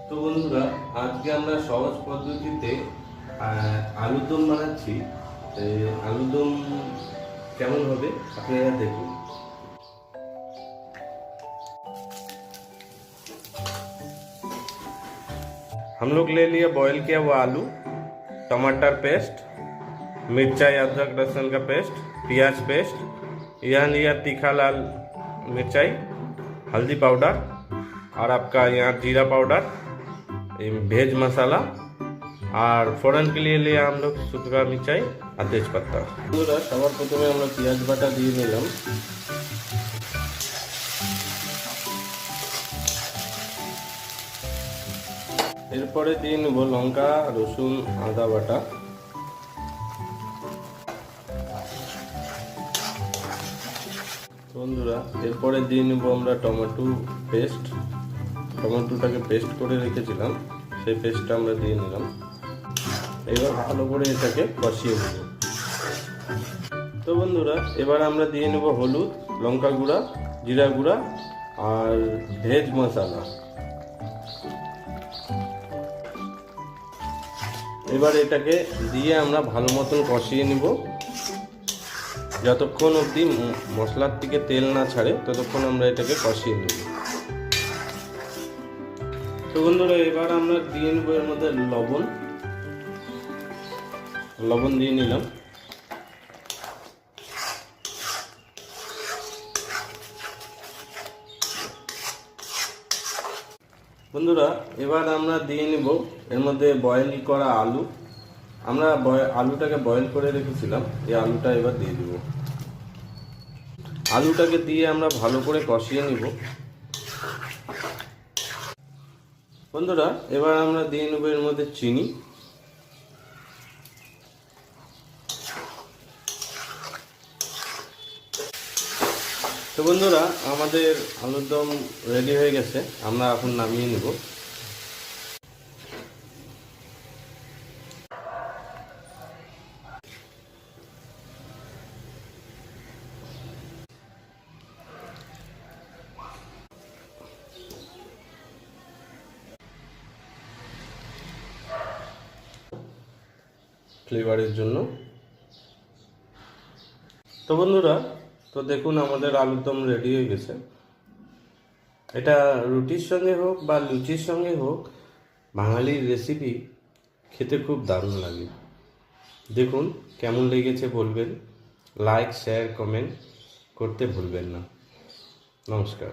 তো বন্ধুরা, আজকে আমরা সহজ পদ্ধতিতে আলুর দম বানাচ্ছি। আলুর দম কেমন হবে আপনারা দেখুন। हम लोग ले लिए बॉईल किया हुआ आलू, टमाटर पेस्ट, मिर्चाई अदरक लहसुन का पेस्ट, प्याज पेस्ट, यहाँ लिया तीखा लाल मिर्चाई, हल्दी पाउडर और आपका यहाँ जीरा पाउडर, भेज मसाला और फोरन के लिए लिया हम लोग सूखा मिर्चाई और तेजपत्ता। पूरा सবার প্রথমে আমরা পেঁয়াজ বাটা দিয়ে নিলাম। এরপরে দিয়ে নেব লঙ্কা, রসুন, আদা বাটা। বন্ধুরা, এরপরে দিয়ে নেব আমরা টমেটো পেস্ট। টমেটোটাকে পেস্ট করে রেখেছিলাম, সেই পেস্টটা আমরা দিয়ে নিলাম। এবার ভালো করে এটাকে কষিয়ে নেব। তো বন্ধুরা, এবার আমরা দিয়ে নেব হলুদ, লঙ্কা গুঁড়া, জিরা গুঁড়া আর ভেজ মশলা। এবার এটাকে দিয়ে আমরা ভালো মতন কষিয়ে নিব। যতক্ষণ অবধি মশলার থেকে তেল না ছাড়ে ততক্ষণ আমরা এটাকে কষিয়ে নেব। তো বন্ধুরা, এবার আমরা দিয়ে নেব এর মধ্যে লবণ দিয়ে নিলাম। বন্ধুরা, এবার আমরা দিয়ে নিব এর মধ্যে বয়েল করা আলু। আমরা আলুটাকে বয়েল করে রেখেছিলাম, এই আলুটা এবার দিয়ে দিব। আলুটাকে দিয়ে আমরা ভালো করে কষিয়ে নিব। বন্ধুরা, এবার আমরা দিয়ে নেব এর মধ্যে চিনি। তো বন্ধুরা, আমাদের আলুর দম রেডি হয়ে গেছে, আমরা এখন নামিয়ে নেব। ফ্লেভারের জন্য। তো বন্ধুরা, তো দেখুন আমাদের আলুর দম রেডি হয়ে গেছে। এটা রুটির সঙ্গে হোক বা লুচির সঙ্গে হোক, বাঙালির রেসিপি খেতে খুব দারুণ লাগে। দেখুন কেমন লেগেছে বলবেন, লাইক শেয়ার কমেন্ট করতে ভুলবেন না। নমস্কার।